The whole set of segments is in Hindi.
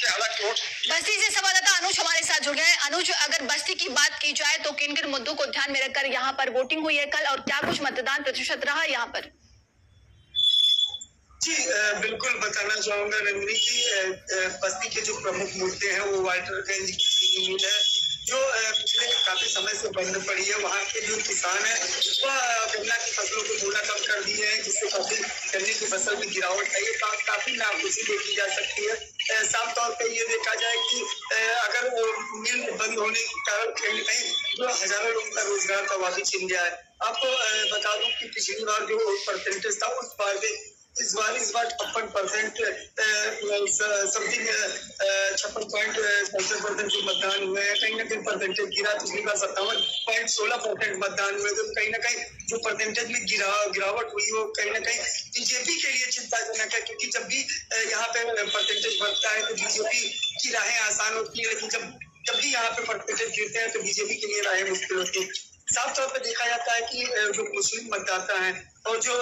से अलग वोट। बस्ती से संवाददाता अनुज हमारे साथ जुड़ गए। अनुज, अगर बस्ती की बात की जाए तो किन किन मुद्दों को ध्यान में रखकर यहाँ पर वोटिंग हुई है कल, और क्या कुछ मतदान प्रतिशत रहा यहाँ पर? जी बिल्कुल बताना चाहूंगा नंदिनी की बस्ती के जो प्रमुख मुद्दे हैं वो वाल्टरगंज की चीनी मिल है जो पिछले काफी समय से बंद पड़ी है। वहाँ के जो किसान है वह गन्ना की फसलों को बोना कम कर दिए हैं, जिससे काफी गन्ने की फसल में गिरावट है। ये काफी नाखुशी देखी जा सकती है। साफ तौर पे ये देखा जाए कि अगर मिल बंद होने के कारण कहीं न कहीं जो हजारों लोगों का रोजगार का वापस छिन गया है। आपको बता दूं कि पिछली बार जो परसेंटेज था उस बार से इस बार 56% समथिंग 56.67% जो मतदान हुए हैं। कहीं ना कहीं परसेंटेज गिरा। पिछली बार 57.16% मतदान हुए। तो कहीं ना कहीं जो परसेंटेज में गिरावट हुई वो कहीं ना कहीं बीजेपी के लिए चिंताजनक है, क्योंकि जब भी यहाँ पे परसेंटेज बढ़ता है तो बीजेपी की राहें आसान होती है, लेकिन जब भी यहाँ पे परसेंटेज गिरते हैं तो बीजेपी के लिए राहें मुश्किल होती है। साफ तौर पर देखा जाता है कि जो मुस्लिम मतदाता हैं और जो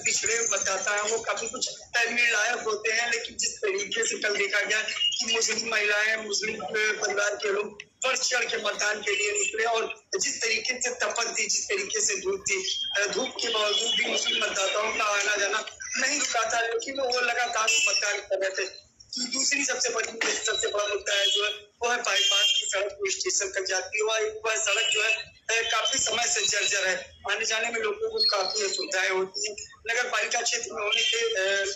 पिछड़े मतदाता हैं वो काफी कुछ निर्णायक होते हैं, लेकिन जिस तरीके से कल देखा गया कि मुस्लिम महिलाएं, मुस्लिम परिवार के लोग बढ़ चढ़ के मतदान के लिए निकले और जिस तरीके से तपन थी, जिस तरीके से धूप थी, धूप के बावजूद भी मुस्लिम मतदाताओं का आना जाना नहीं रुका था, लेकिन वो लगातार मतदान कर रहे थे। दूसरी सबसे बड़ा मुद्दा है जो है वो है बाईपास की सड़क जो स्टेशन तक जाती है। वह सड़क जो है काफी समय से जर्जर है। आने जाने में लोगों को काफी असुविधाएं होती है। नगर पालिका क्षेत्र में होने से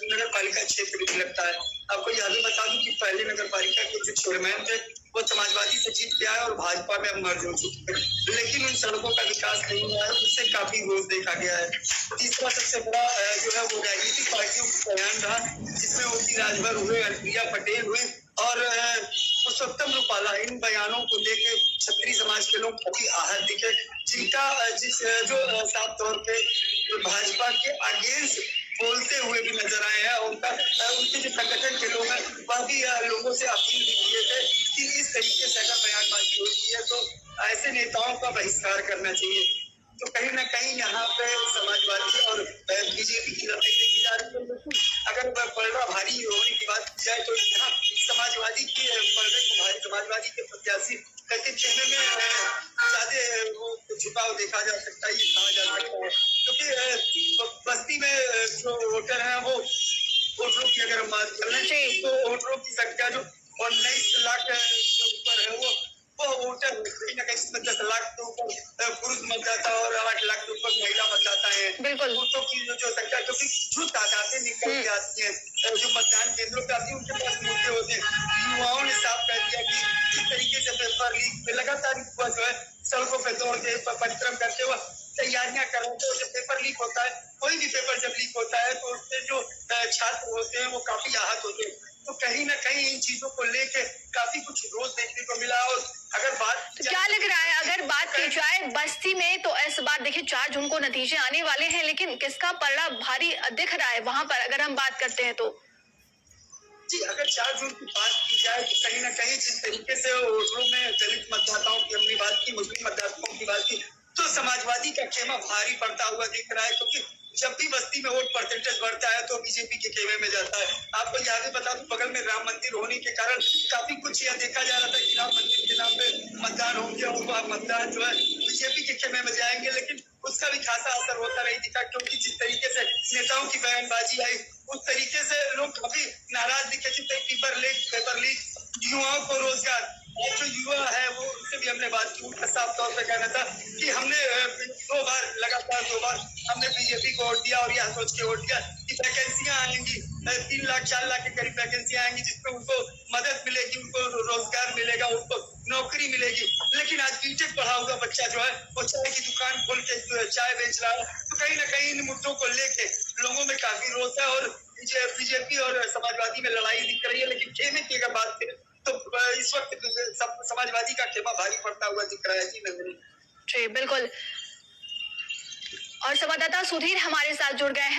नगर पालिका क्षेत्र भी लगता है। आपको यह भी बता दूं कि पहले नगर पालिका के जो चेयरमैन थे वो समाजवादी से जीत के आए और भाजपा में अब मर्ज हो चुके हैं, लेकिन उन सड़कों का विकास नहीं हुआ है, उससे काफी विरोध देखा गया है। तीसरा सबसे बड़ा जो है वो राजनीतिक पार्टियों का बयान रहा, जिसमें ओपी राजभर हुए, अनुप्रिया पटेल हुए और पुरुषोत्तम रूपाला। इन बयानों को लेकर क्षत्रिय समाज के लोग काफी आहत दिखे, जिनका जो साफ तौर पे भाजपा के अगेंस्ट बोलते हुए भी नजर आए हैं। उनके जो संगठन के लोग हैं वह भी लोगों से अपील भी किए थे कि इस तरीके से अगर बयानबाजी होती है तो ऐसे नेताओं का बहिष्कार करना चाहिए। तो कहीं ना कहीं यहाँ पे समाजवादी और बीजेपी की लड़ाई देखी जा रही है। अगर पलड़ा भारी होने की बात की जाए तो यहाँ समाजवादी के पलड़े को भारी, समाजवादी के प्रत्याशी के खेमे में ज्यादा वो झुकाव देखा जा सकता है, ये कहा जा सकता है, क्योंकि बस्ती में जो वोटर है वो वोटरों की अगर हम बात कर लें तो वोटरों की संख्या जो 19 लाख के ऊपर है वो वोटर कहीं ना कहीं 10 लाख के ऊपर पुरुष मतदाता और 8 लाख के ऊपर महिला मतदाता है। बिल्कुल वोटों की जो संख्या, क्योंकि जो तादादें निकल के आती है जो मतदान केंद्रों पे आती है उनके पास मुद्दे होते हैं। युवाओं ने साफ कर दिया कि जिस तरीके से पेपर लीक पे लगातार युवा जो है सड़कों पे दौड़ के परिश्रम करते हुए तैयारियां कर रहे थे। जब पेपर लीक होता है, कोई भी पेपर जब लीक होता है तो उससे जो छात्र होते हैं वो काफी आहत होते हैं। तो कहीं ना कहीं इन चीजों को लेके काफी कुछ रोज देखने को मिला। और अगर बात क्या लग रहा है, अगर बात की जाए बस्ती में तो इस बार देखिए 4 जून को नतीजे आने वाले हैं, लेकिन किसका पलड़ा भारी दिख रहा है वहां पर अगर हम बात करते हैं तो? जी अगर 4 जून की बात की जाए तो कहीं ना कहीं जिस तरीके से वोटरों में दलित मतदाताओं की हमने बात की, मुस्लिम मतदाताओं की बात की, तो समाजवादी का खेमा भारी पड़ता हुआ दिख रहा है, क्योंकि जब भी बस्ती में वोट परसेंटेज बढ़ता है तो बीजेपी के खेमे में जाता है। आपको यह भी बता दूं बगल में राम मंदिर होने के कारण काफी कुछ यह देखा जा रहा था कि राम मंदिर के नाम पे मतदान होंगे और वह मतदान जो है बीजेपी के खेमे में जाएंगे, लेकिन उसका भी खासा असर होता नहीं दिखा, क्योंकि जिस तरीके से नेताओं की बयानबाजी आई उस तरीके से लोग काफी नाराज दिखे। पेपर लीक युवाओं को रोजगार, और जो युवा है वो उनसे भी हमने बात की, उनका साफ तौर पर कहना था कि हमने लगातार 2 बार हमने बीजेपी को वोट दिया और यह सोच के वोट दिया कि वैकेंसियां आएंगी, 3 लाख 4 लाख के करीब वैकेंसियां आएंगी, जिसमें उनको मदद मिलेगी, उनको रोजगार मिलेगा, उनको नौकरी मिलेगी। लेकिन आज बीटेक पढ़ा हुआ बच्चा जो है वो चाय की दुकान खोल के चाय बेच रहा है। तो कहीं ना कहीं इन मुद्दों को लेके लोगों में काफी रोष है और बीजेपी और समाजवादी में लड़ाई दिख रही है। लेकिन खेमे की अगर बात करें तो इस वक्त समाजवादी का खेमा भारी पड़ता हुआ दिख रहा है। जी नंदिनी। जी बिल्कुल, और संवाददाता सुधीर हमारे साथ जुड़ गए हैं।